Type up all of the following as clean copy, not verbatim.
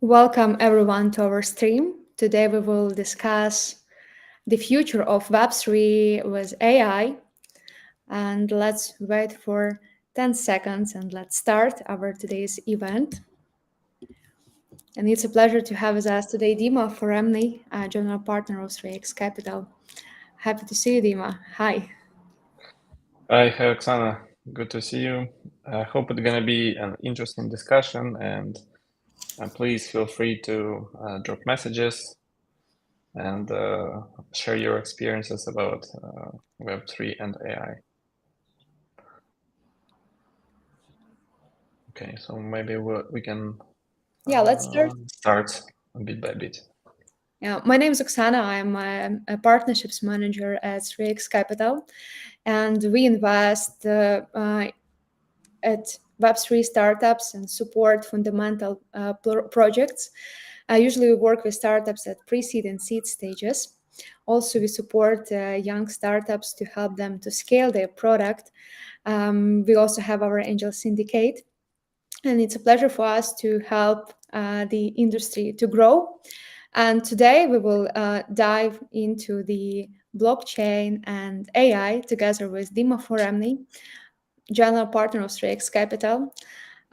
Welcome everyone to our stream. Today we will discuss the future of Web3 with AI. And let's wait for 10 seconds and let's start our today's event. And it's a pleasure to have with us today Dima Foremny, general partner of 3X Capital. Happy to see you, Dima. Hi. Hi, Oksana. Good to see you. I hope it's gonna be an interesting discussion, and please feel free to drop messages and share your experiences about Web3 and AI. Okay, so maybe we can Yeah, let's start. start bit by bit. Yeah, my name is Oksana. I'm a partnerships manager at 3X Capital, and we invest at Web3 startups and support fundamental projects. Usually, we work with startups at pre-seed and seed stages. Also, we support young startups to help them to scale their product. We also have our angel syndicate, and it's a pleasure for us to help the industry to grow. And today we will dive into the blockchain and AI together with Dima Foremny, general partner of 3X Capital.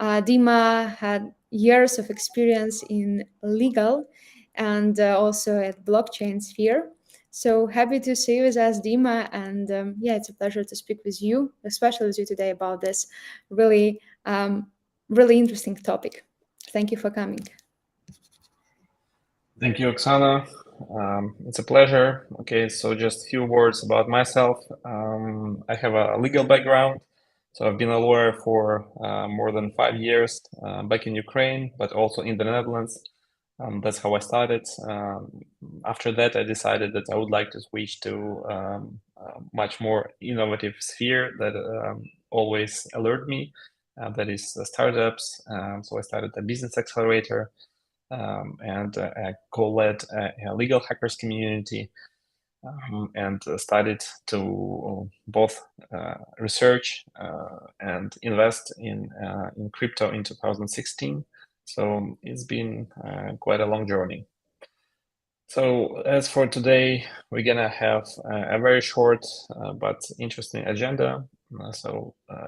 Dima had years of experience in legal and also at blockchain sphere. So happy to see you with us, Dima. And yeah, it's a pleasure to speak with you, especially with you today about this really, really interesting topic. Thank you for coming. Thank you, Oksana. It's a pleasure. Okay, so just a few words about myself. I have a legal background. So I've been a lawyer for more than 5 years back in Ukraine, but also in the Netherlands. That's how I started. After that, I decided that I would like to switch to a much more innovative sphere that always alert me. That is startups. So I started a business accelerator and I co-led a legal hackers community and started to both research and invest in crypto in 2016. So it's been quite a long journey. So as for today, we're gonna have a very short but interesting agenda.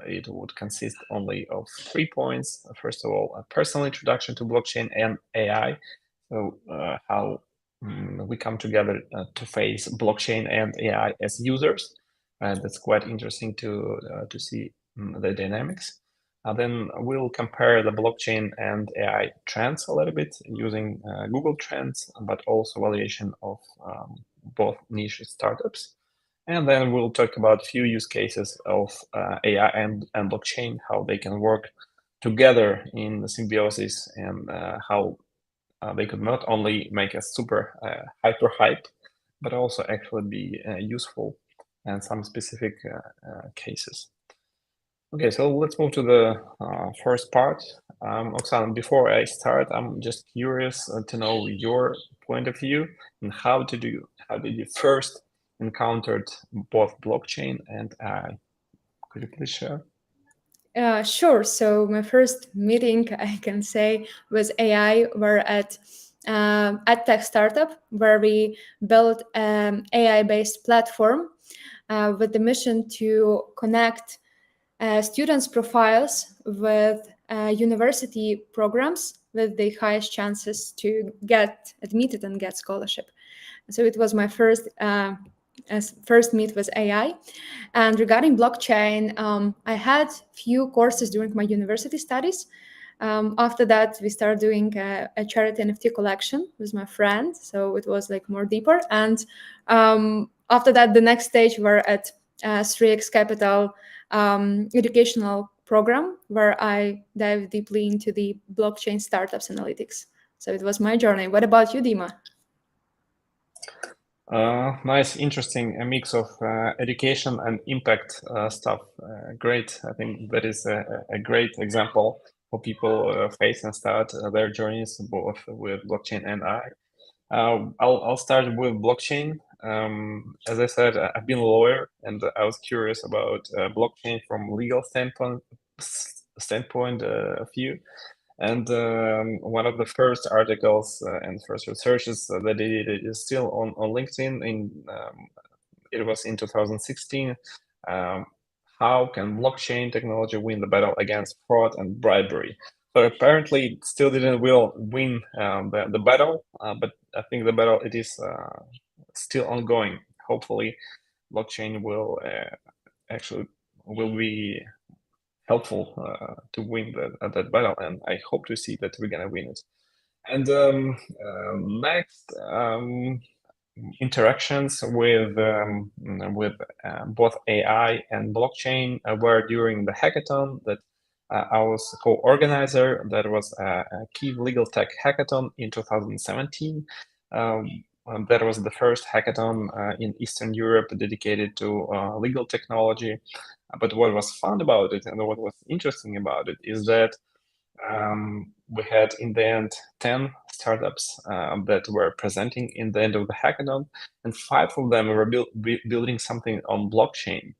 It would consist only of 3 points. First of all, a personal introduction to blockchain and AI. So how we come together to face blockchain and AI as users. And that's quite interesting to see the dynamics. Then we'll compare the blockchain and AI trends a little bit using Google Trends, but also valuation of both niche startups. And then we'll talk about a few use cases of AI and blockchain, how they can work together in symbiosis and how they could not only make us super hyper hype, but also actually be useful and some specific cases. Okay, so let's move to the first part. Oksana, before I start, I'm just curious to know your point of view and how did you first encountered both blockchain and AI? Could you please share? Sure. So my first meeting, I can say, with AI were at tech startup where we built an AI-based platform with the mission to connect students' profiles with university programs with the highest chances to get admitted and get scholarship. So it was my first meet with AI. And regarding blockchain, I had few courses during my university studies. After that, we started doing a charity NFT collection with my friend. So it was like more deeper. And after that, the next stage were at 3X Capital educational program where I dive deeply into the blockchain startups analytics. So it was my journey. What about you, Dima? Nice, interesting, a mix of education and impact stuff. Great. I think that is a great example for people face and start their journeys both with blockchain and AI. I'll start with blockchain. As I said, I've been a lawyer, and I was curious about blockchain from legal standpoint of view. And one of the first articles and first researches that I did is still on LinkedIn. It was in 2016. How can blockchain technology win the battle against fraud and bribery? So apparently, it still didn't win the battle, but I think the battle it is still ongoing. Hopefully, blockchain will actually will be helpful to win that battle, and I hope to see that we're gonna win it. And next, interactions with both AI and blockchain were during the hackathon that I was co-organizer. That was a Kyiv Legal Tech Hackathon in 2017. That was the first hackathon in Eastern Europe dedicated to legal technology. But what was fun about it and what was interesting about it is that we had in the end 10 startups that were presenting in the end of the hackathon, and 5 of them were building something on blockchain.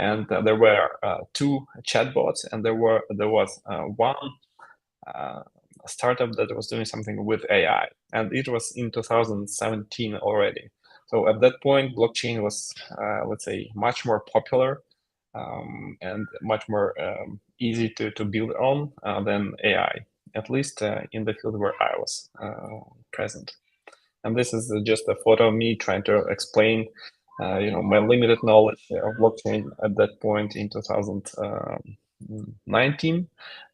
And there were 2 chatbots, and there was one startup that was doing something with AI, and it was in 2017 already. So at that point, blockchain was, let's say, much more popular and much more easy to build on than AI, at least in the field where I was present. And this is just a photo of me trying to explain, my limited knowledge of blockchain at that point in 2019.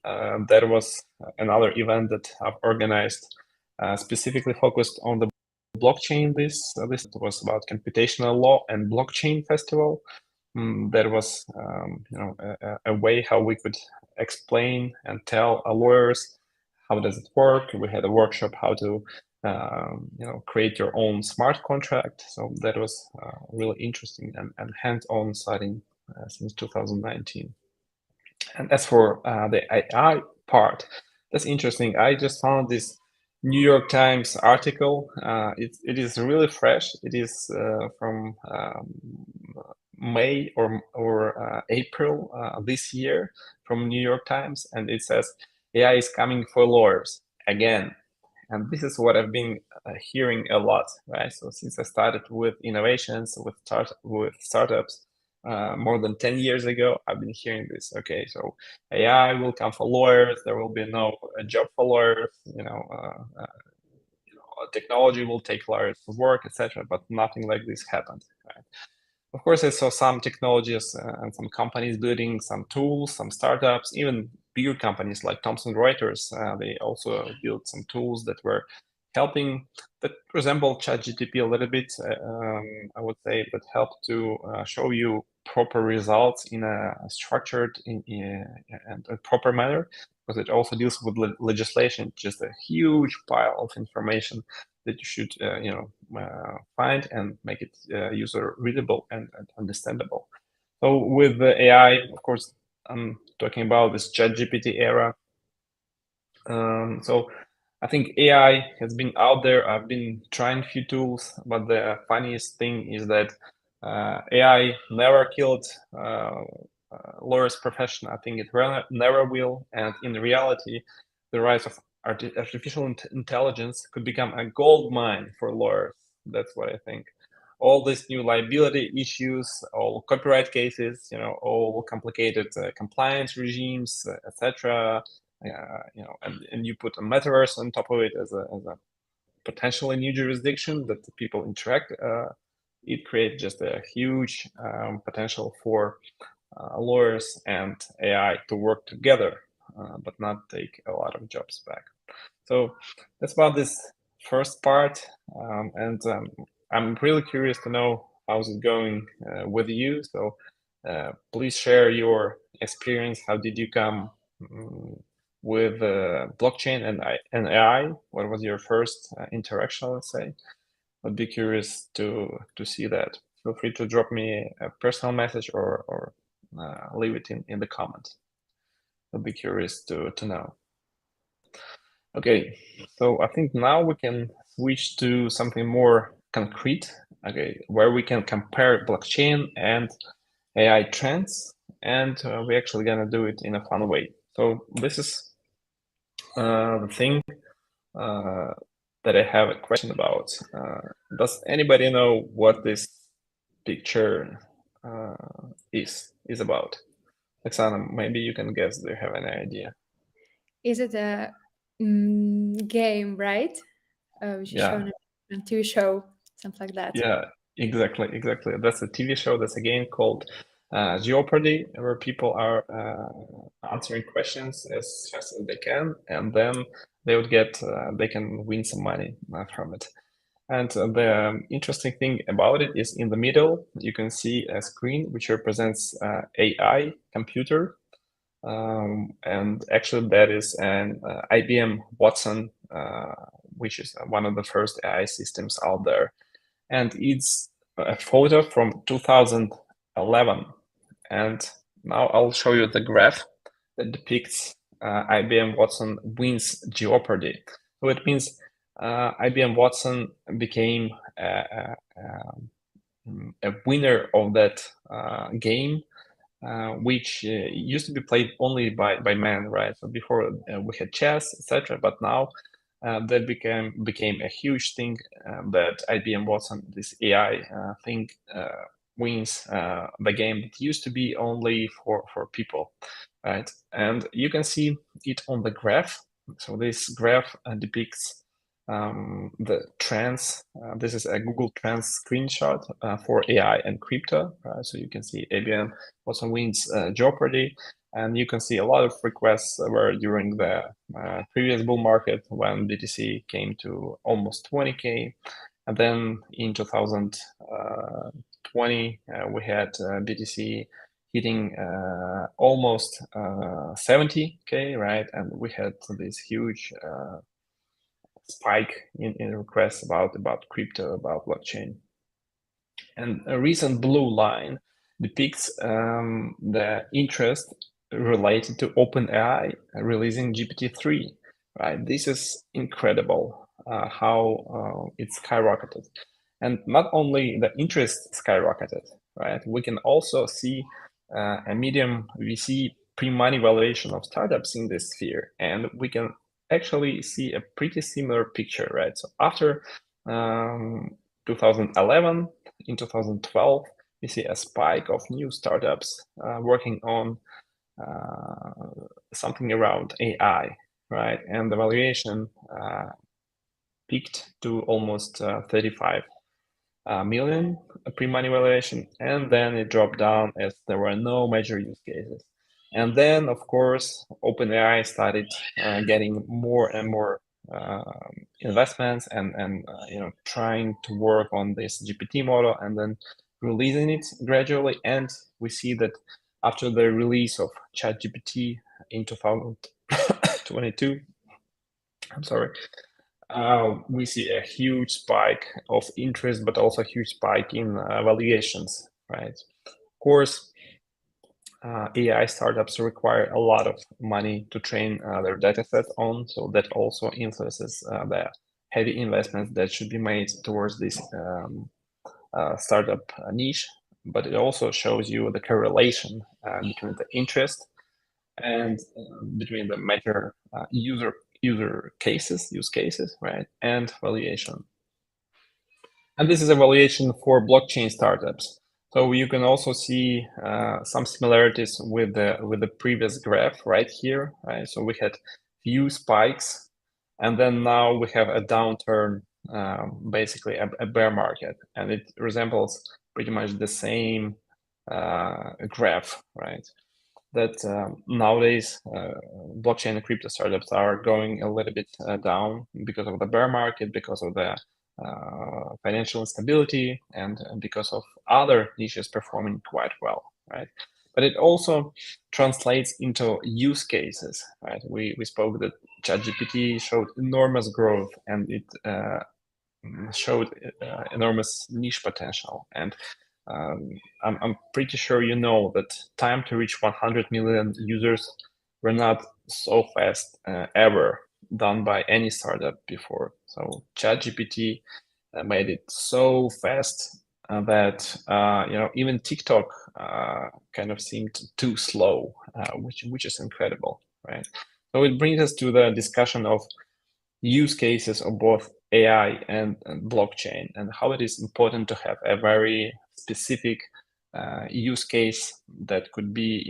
That was another event that I've organized, specifically focused on the blockchain. This was about computational law and blockchain festival. There was a way how we could explain and tell our lawyers how does it work. We had a workshop how to create your own smart contract. So that was really interesting and hands-on starting since 2019. And as for the AI part, that's interesting. I just found this New York Times article. It is really fresh. It is from May or April this year from New York Times, and it says AI is coming for lawyers again. And this is what I've been hearing a lot, right? So since I started with innovations, with startups more than 10 years ago, I've been hearing this. Okay, so AI will come for lawyers. There will be no job for lawyers. Technology will take lawyers' work, etc. But nothing like this happened. Right? Of course, I saw some technologies and some companies building some tools, some startups, even bigger companies like Thomson Reuters. They also built some tools that were helping, that resemble ChatGPT a little bit, I would say, that help to show you proper results in a structured and a proper manner, because it also deals with legislation, just a huge pile of information that you should find and make it user readable and understandable. So with the AI, of course, I'm talking about this ChatGPT era. So I think AI has been out there. I've been trying a few tools, but the funniest thing is that AI never killed lawyers' profession. I think it never will. And in reality, the rise of artificial intelligence could become a gold mine for lawyers. That's what I think. All these new liability issues, all copyright cases, all complicated compliance regimes, etc. And you put a metaverse on top of it as a potentially new jurisdiction that the people interact. It creates just a huge potential for lawyers and AI to work together, but not take a lot of jobs back. So that's about this first part, and I'm really curious to know how's it going with you. So please share your experience. How did you come with blockchain and AI? What was your first interaction, let's say? I'd be curious to see that. Feel free to drop me a personal message or leave it in the comments. I'd be curious to know. Okay, so I think now we can switch to something more concrete, okay, where we can compare blockchain and AI trends, and we're actually gonna do it in a fun way. So this is The thing that I have a question about, does anybody know what this picture is about? Oksana, maybe you can guess. Do you have any idea? Is it a game, right? Which is Yeah, shown on TV show, something like that. yeah, exactly. That's a TV show. That's a game called Jeopardy, where people are answering questions as fast as they can, and then they can win some money from it. And the interesting thing about it is in the middle, you can see a screen which represents AI computer. And actually, that is an IBM Watson, which is one of the first AI systems out there. And it's a photo from 2011. And now I'll show you the graph that depicts IBM Watson wins Jeopardy. So it means IBM Watson became a winner of that game, which used to be played only by men, right? So before we had chess, etc. But now that became a huge thing that IBM Watson, this AI thing, wins the game that used to be only for people, right? And you can see it on the graph. So this graph depicts the trends. This is a Google Trends screenshot for AI and crypto. So you can see IBM Watson wins Jeopardy, and you can see a lot of requests were during the previous bull market when BTC came to almost 20K. And then in 2020, we had BTC hitting almost 70K, right? And we had this huge spike in requests about crypto, about blockchain. And a recent blue line depicts the interest related to OpenAI releasing GPT-3, right? This is incredible how it skyrocketed. And not only the interest skyrocketed, right? We can also see a medium VC pre-money valuation of startups in this sphere. And we can actually see a pretty similar picture, right? So after 2011, in 2012, we see a spike of new startups working on something around AI, right? And the valuation peaked to almost 35 million pre-money valuation, and then it dropped down as there were no major use cases. And then, of course, OpenAI started getting more and more investments and trying to work on this GPT model and then releasing it gradually. And we see that after the release of ChatGPT in 2022, I'm sorry, we see a huge spike of interest, but also a huge spike in valuations, right? Of course, AI startups require a lot of money to train their data set on, so that also influences the heavy investments that should be made towards this startup niche. But it also shows you the correlation between the interest and between the major use cases, right, and valuation. And this is a valuation for blockchain startups. So you can also see some similarities with the previous graph right here, right? So we had few spikes, and then now we have a downturn, basically a bear market, and it resembles pretty much the same graph, right? That nowadays blockchain and crypto startups are going a little bit down because of the bear market, because of the financial instability, and because of other niches performing quite well, right? But it also translates into use cases, right? We spoke that ChatGPT showed enormous growth, and it showed enormous niche potential. And I'm pretty sure you know that time to reach 100 million users were not so fast ever done by any startup before. So ChatGPT made it so fast that even TikTok kind of seemed too slow, which is incredible, right? So it brings us to the discussion of use cases of both AI and blockchain, and how it is important to have a very specific use case that could be,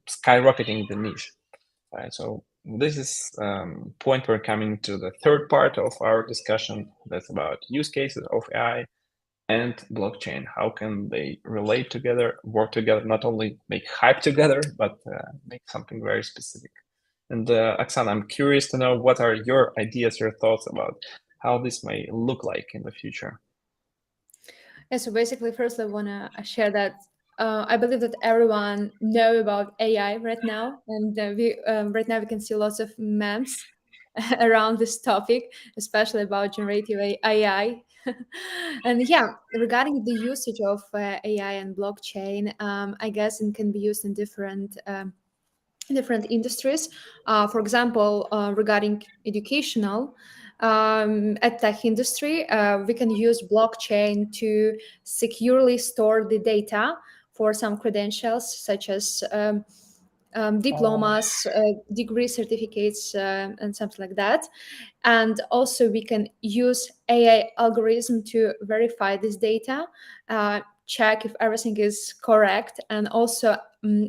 skyrocketing the niche. Right. So this is point we're coming to the third part of our discussion. That's about use cases of AI and blockchain. How can they relate together, work together, not only make hype together, but make something very specific. And Oksana, I'm curious to know, what are your ideas, your thoughts about how this may look like in the future? Yeah, so basically, first I want to share that I believe that everyone know about AI right now, and we right now we can see lots of memes around this topic, especially about generative AI. And yeah, regarding the usage of AI and blockchain, I guess it can be used in different industries. For example, regarding educational, at tech industry, we can use blockchain to securely store the data for some credentials, such as diplomas, degree certificates, and something like that. And also, we can use AI algorithm to verify this data, check if everything is correct, and also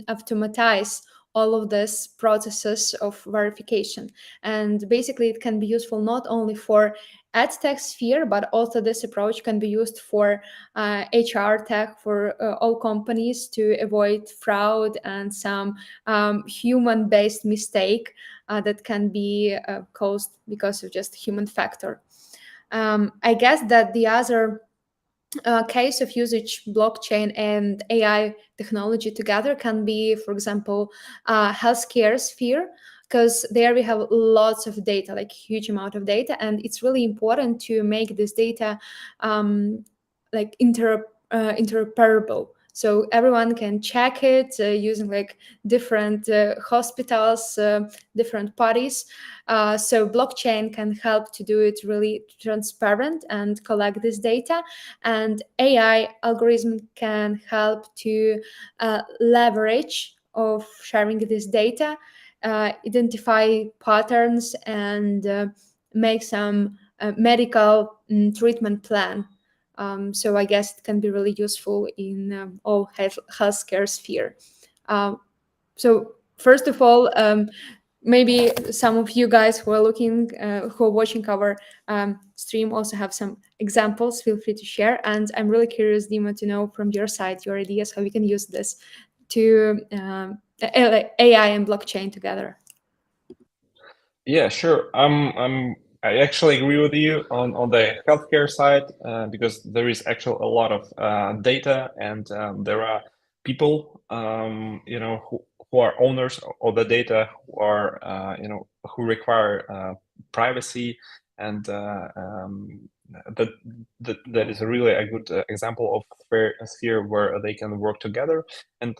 automatize all of these processes of verification. And basically, it can be useful not only for ad tech sphere, but also this approach can be used for HR tech, for all companies, to avoid fraud and some human-based mistake that can be caused because of just human factor. I guess that the other case of usage blockchain and AI technology together can be, for example, healthcare sphere, because there we have lots of data, like huge amount of data, and it's really important to make this data like interoperable, so everyone can check it using like different hospitals, different parties. So blockchain can help to do it really transparent and collect this data, and AI algorithm can help to leverage of sharing this data, identify patterns, and make some medical treatment plan. So I guess it can be really useful in all healthcare sphere. So first of all, maybe some of you guys who are looking, who are watching our stream, also have some examples. Feel free to share, and I'm really curious, Dima, to know from your side your ideas how we can use this to AI and blockchain together. Yeah, sure. I actually agree with you on the healthcare side, because there is actually a lot of data, and there are people, who are owners of the data, who are, who require privacy, and that, that is really a good example of a sphere where they can work together. And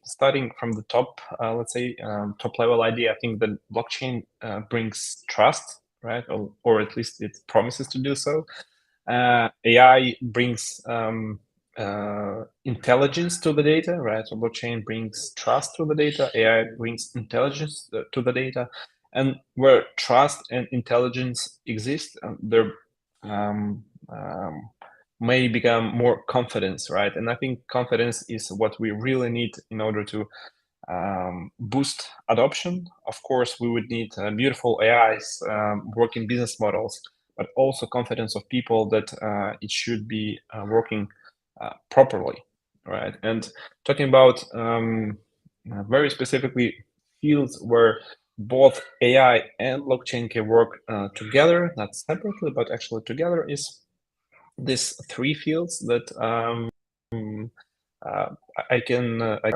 starting from the top, let's say, top level idea, I think that blockchain brings trust, right? Or at least it promises to do so. AI brings intelligence to the data, right? So blockchain brings trust to the data. AI brings intelligence to the data. And where trust and intelligence exist, there may become more confidence, right? And I think confidence is what we really need in order to boost adoption. Of course, we would need beautiful AIs, working business models, but also confidence of people that it should be working properly, right? And talking about very specifically fields where both AI and blockchain can work together, not separately, but actually together, is these three fields that I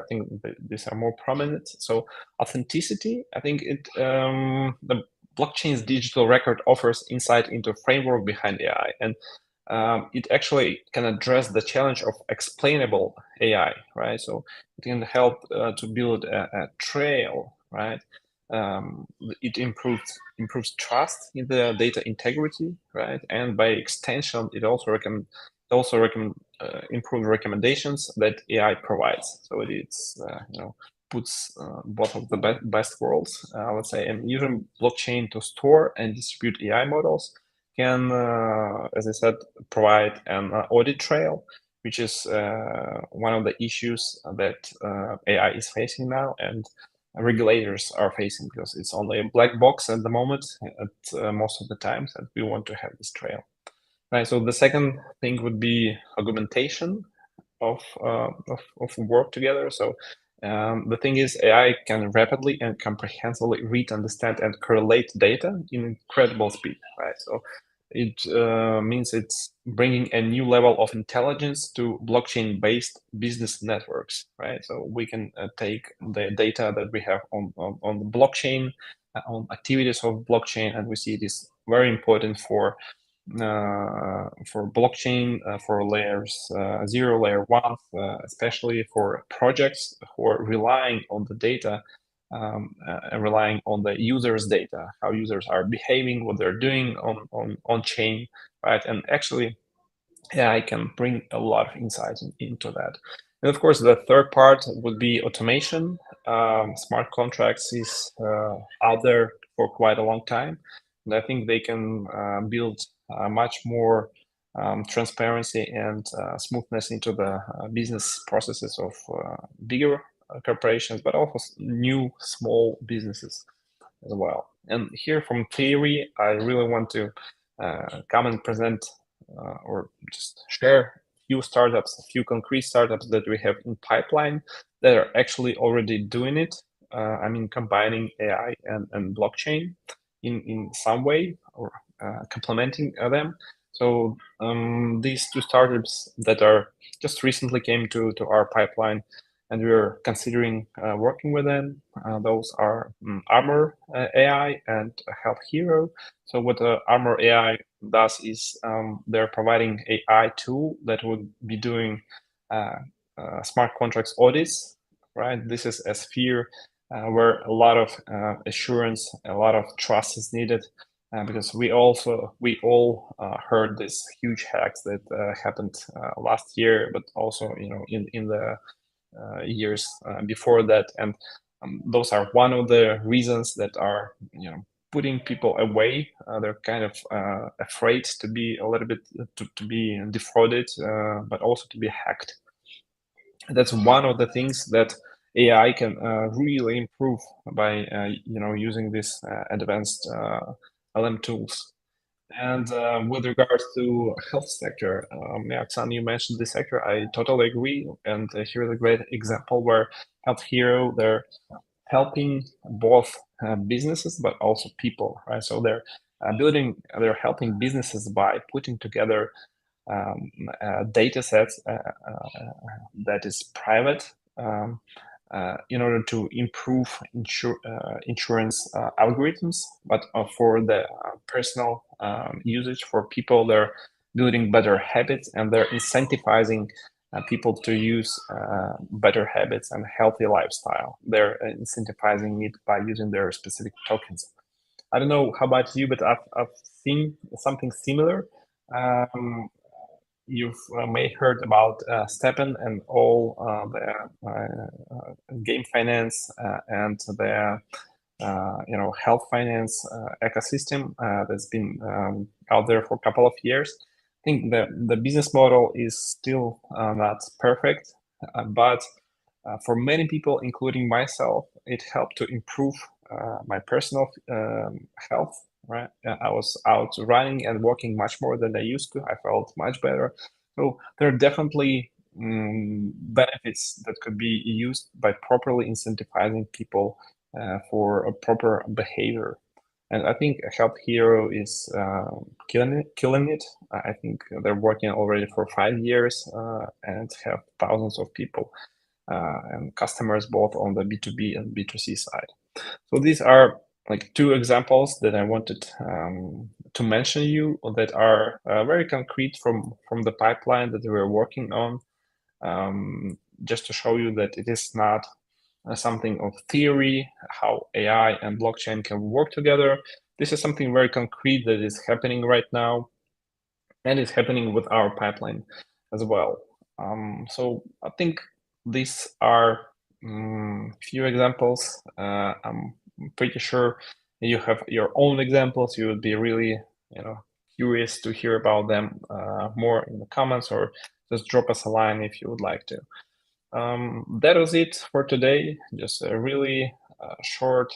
think these are more prominent. So authenticity, I think the blockchain's digital record offers insight into a framework behind AI, and it actually can address the challenge of explainable AI, right? So it can help to build a trail, right? It improves trust in the data integrity, right? And by extension, it also improve recommendations that AI provides. So it's puts both of the best worlds, let's say, and using blockchain to store and distribute AI models can, as I said, provide an audit trail, which is one of the issues that AI is facing now, and regulators are facing, because it's only a black box at the moment at most of the times, and we want to have this trail. Right. So the second thing would be augmentation of work together. So the thing is, AI can rapidly and comprehensively read, understand, and correlate data in incredible speed. Right. So it means it's bringing a new level of intelligence to blockchain-based business networks. Right. So we can take the data that we have on the blockchain, on activities of blockchain, and we see it is very important for blockchain, for layers 0, layer 1, especially for projects who are relying on the data and relying on the users' data, how users are behaving, what they're doing on chain, right? And actually, AI can bring a lot of insights into that. And of course, the third part would be automation. Smart contracts is out there for quite a long time, and I think they can build much more transparency and smoothness into the business processes of bigger corporations, but also new small businesses as well. And here from theory, I really want to come and present or just share a few startups, a few concrete startups that we have in pipeline that are actually already doing it. I mean, combining AI and blockchain in some way, or complementing them. So these two startups that are just recently came to our pipeline, and we're considering working with them. Those are Armor AI and Health Hero. So what Armor AI does is they're providing AI tool that would be doing smart contracts audits, right? This is a sphere where a lot of assurance, a lot of trust is needed. Because we all heard this huge hacks that happened last year, but also in the years before that, and those are one of the reasons that are putting people away. They're kind of afraid to be a little bit to be defrauded, but also to be hacked. That's one of the things that AI can really improve by using these advanced LM tools. And with regards to health sector, Oksana, you mentioned this sector. I totally agree. And here's a great example where Health Hero, they're helping both businesses, but also people, right? So they're helping businesses by putting together data sets that is private, in order to improve insurance algorithms, but for the personal usage for people, they're building better habits, and they're incentivizing people to use better habits and healthy lifestyle. They're incentivizing it by using their specific tokens. I don't know how about you, but I've seen something similar. You've may heard about Steppen and all the game finance and the health finance ecosystem that's been out there for a couple of years. I think the business model is still not perfect, but for many people, including myself, it helped to improve my personal health. Right, I was out running and walking much more than I used to. I felt much better. So there are definitely benefits that could be used by properly incentivizing people for a proper behavior. And I think Health Hero is killing it. I think they're working already for 5 years and have thousands of people and customers both on the B2B and B2C side. So these are like two examples that I wanted to mention you that are very concrete from the pipeline that we're working on, just to show you that it is not something of theory, how AI and blockchain can work together. This is something very concrete that is happening right now, and is happening with our pipeline as well. So I think these are few examples. I'm pretty sure you have your own examples. You would be really, curious to hear about them more in the comments, or just drop us a line if you would like to. That was it for today. Just a really short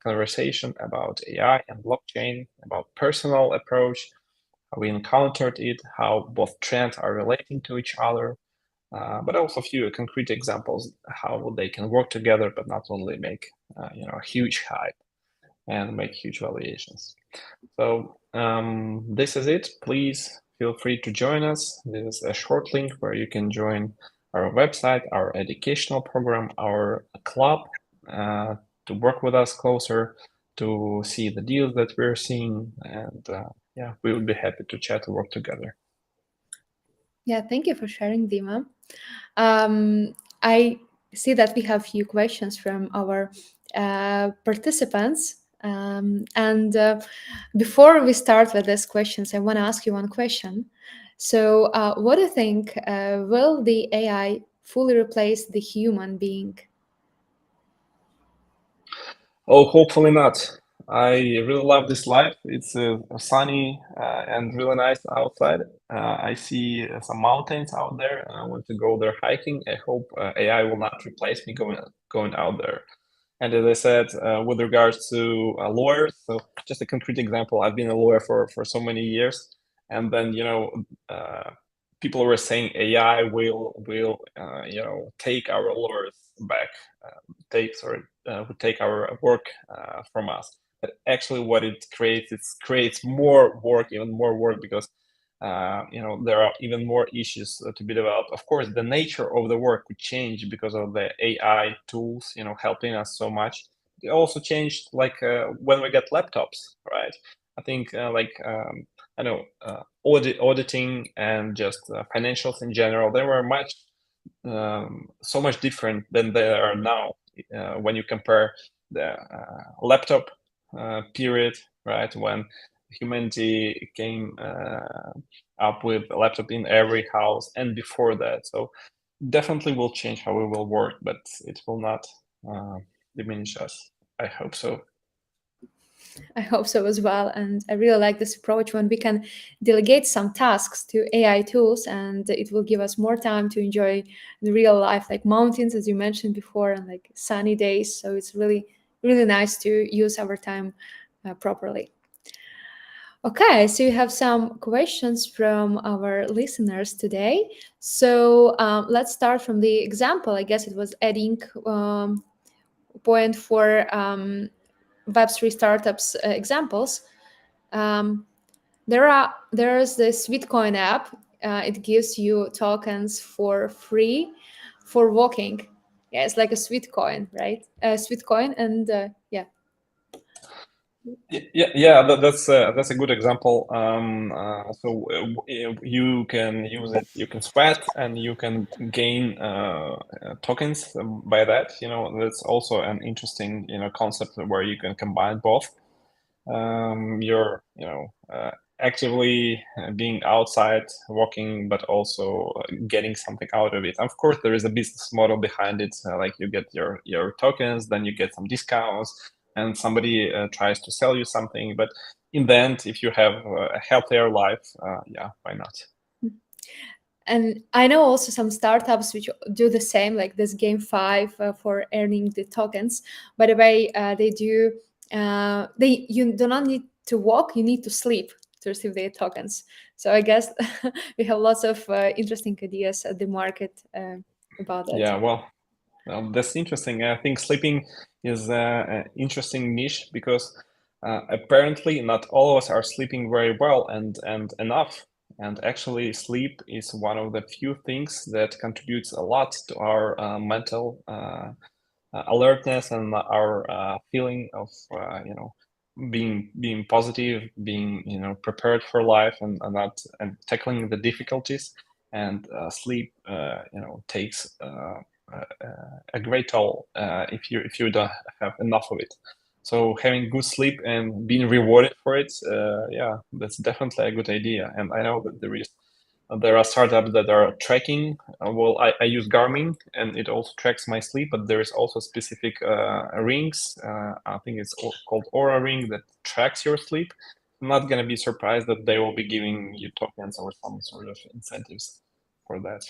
conversation about AI and blockchain, about personal approach, how we encountered it, how both trends are relating to each other, but also a few concrete examples how they can work together, but not only make a huge hype and make huge valuations. So this is it. Please feel free to join us. This is a short link where you can join our website, our educational program, our club, to work with us closer, to see the deals that we're seeing, and we would be happy to chat and work together. Yeah, thank you for sharing, Dima. I see that we have few questions from our participants. And before we start with these questions, I want to ask you one question. So, what do you think? Will the AI fully replace the human being? Oh, hopefully not. I really love this life. It's sunny and really nice outside. I see some mountains out there. I want to go there hiking. I hope AI will not replace me going out there. And as I said, with regards to lawyers, so just a concrete example, I've been a lawyer for so many years, and then people were saying AI will take our lawyers back, would take our work from us. But actually, what it creates more work, even more work, because there are even more issues to be developed. Of course, the nature of the work would change because of the AI tools, helping us so much. It also changed, like when we get laptops, right? I think I know auditing and just financials in general, they were so much different than they are now. When you compare the laptop period, right, when humanity came up with a laptop in every house, and before that. So definitely will change how we will work, but it will not diminish us. I hope so. I hope so as well. And I really like this approach when we can delegate some tasks to AI tools, and it will give us more time to enjoy the real life, like mountains, as you mentioned before, and like sunny days. So it's really, really nice to use our time properly. Okay, so you have some questions from our listeners today. So let's start from the example. I guess it was adding point for Web3 startups examples. Um, there's the Sweetcoin app. It gives you tokens for free for walking. Yeah, it's like a Sweetcoin, right? Sweetcoin, and yeah. That's a good example. You can use it, you can sweat, and you can gain tokens by that. That's also an interesting concept where you can combine both. You're actively being outside walking, but also getting something out of it. Of course, there is a business model behind it. Like you get your tokens, then you get some discounts, and somebody tries to sell you something. But in the end, if you have a healthier life, why not? And I know also some startups which do the same, like this Game Five for earning the tokens. By the way, they do. You do not need to walk; you need to sleep to receive the tokens. So I guess we have lots of interesting ideas at the market about that. Yeah, well, that's interesting. I think sleeping is an interesting niche because apparently not all of us are sleeping very well and enough. And actually, sleep is one of the few things that contributes a lot to our mental alertness and our feeling of being positive, being prepared for life, and not and tackling the difficulties. And sleep takes a great toll if you don't have enough of it. So having good sleep and being rewarded for it, that's definitely a good idea. And I know that there is There are startups that are tracking. Well, I use Garmin, and it also tracks my sleep. But there is also specific rings. I think it's called Aura Ring that tracks your sleep. I'm not gonna be surprised that they will be giving you tokens or some sort of incentives for that.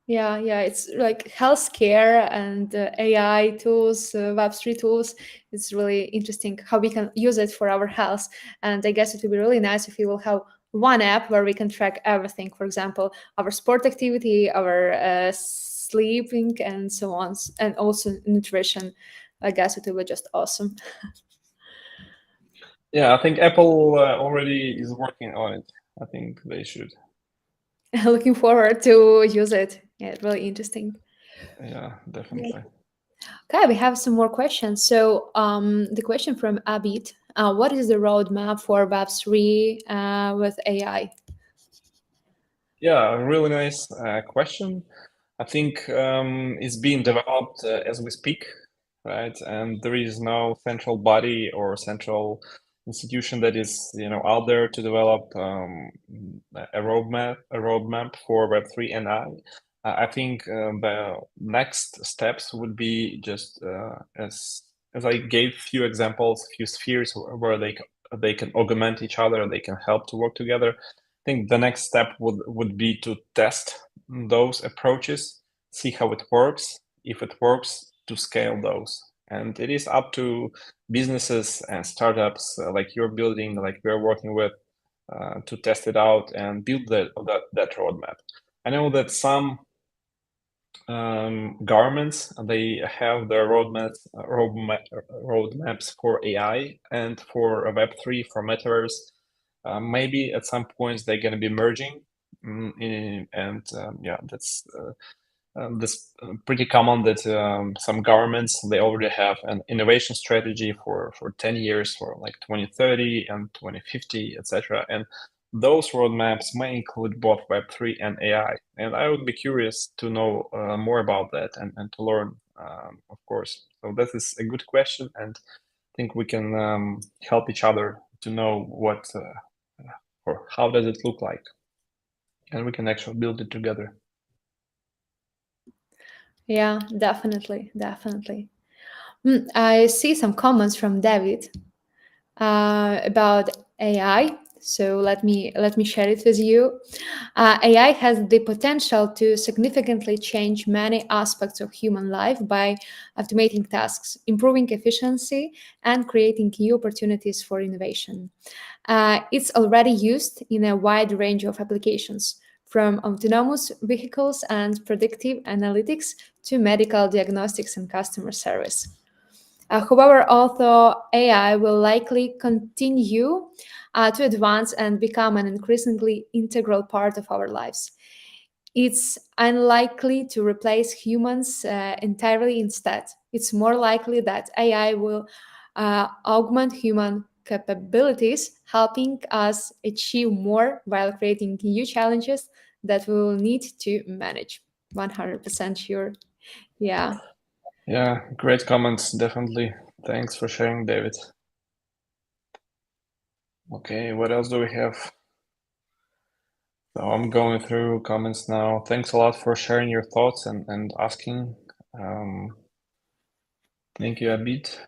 Yeah, it's like healthcare and AI tools, Web3 tools. It's really interesting how we can use it for our health. And I guess it would be really nice if we will have one app where we can track everything. For example, our sport activity, our sleeping, and so on, and also nutrition. I guess it will be just awesome. Yeah, I think Apple already is working on it. I think they should. Looking forward to use it. Yeah, really interesting. Yeah, definitely. Okay, we have some more questions. So, the question from Abid: what is the roadmap for Web3 with AI? Yeah, really nice question. I think it's being developed as we speak, right? And there is no central body or central institution that is, out there to develop a roadmap for Web3 and I. I think the next steps would be just as I gave few examples, few spheres where they can augment each other, they can help to work together. I think the next step would be to test those approaches, see how it works. If it works, to scale those. And it is up to businesses and startups like you're building, like we're working with, to test it out and build that roadmap. I know that some governments, they have their roadmaps for AI and for Web3, for metaverse. Maybe at some points they're going to be merging, and yeah, that's pretty common that some governments, they already have an innovation strategy for 10 years, for like 2030 and 2050, etc. And those roadmaps may include both Web3 and AI. And I would be curious to know more about that and to learn, of course. So that is a good question, and I think we can help each other to know what or how does it look like, and we can actually build it together. Yeah, definitely. I see some comments from David about AI. So let me share it with you. AI has the potential to significantly change many aspects of human life by automating tasks, improving efficiency, and creating new opportunities for innovation. It's already used in a wide range of applications, from autonomous vehicles and predictive analytics to medical diagnostics and customer service. However, although AI will likely continue to advance and become an increasingly integral part of our lives, it's unlikely to replace humans entirely. Instead, it's more likely that AI will augment human capabilities, helping us achieve more while creating new challenges that we will need to manage. 100% sure. Yeah. Yeah, great comments, definitely. Thanks for sharing, David. Okay, what else do we have? So I'm going through comments now. Thanks a lot for sharing your thoughts and asking. Thank you, Abid.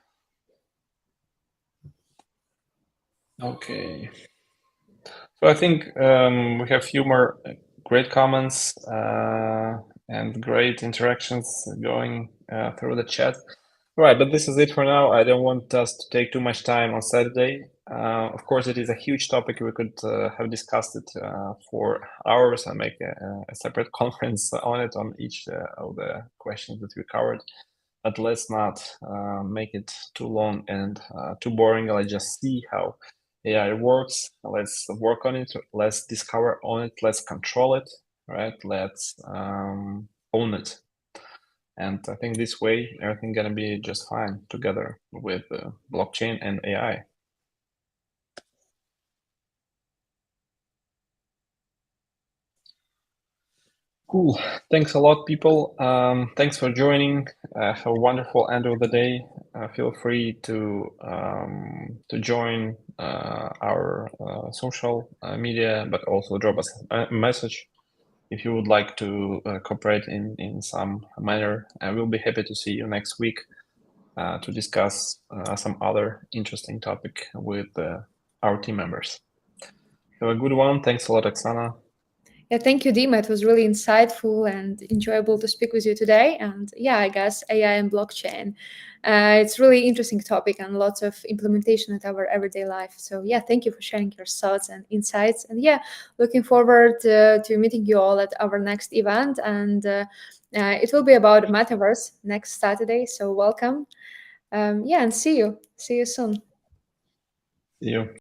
Okay. So I think we have a few more great comments and great interactions going through the chat. Right, but this is it for now. I don't want us to take too much time on Saturday. Of course, it is a huge topic. We could have discussed it for hours and make a separate conference on it, on each of the questions that we covered. But let's not make it too long and too boring. Let's just see how AI works. Let's work on it. Let's discover on it. Let's control it. Right? Let's own it. And I think this way, everything gonna be just fine together with blockchain and AI. Cool. Thanks a lot, people. Thanks for joining. Have a wonderful end of the day. feel free to join our social media, but also drop us a message if you would like to cooperate in some manner. We'll be happy to see you next week to discuss some other interesting topic with our team members. Have a good one. Thanks a lot, Oksana. Yeah, thank you, Dima. It was really insightful and enjoyable to speak with you today. And yeah, I guess AI and blockchain. It's really interesting topic and lots of implementation in our everyday life. So yeah, thank you for sharing your thoughts and insights. And yeah, looking forward to meeting you all at our next event. And it will be about metaverse next Saturday. So welcome. Yeah, and see you. See you soon. See you.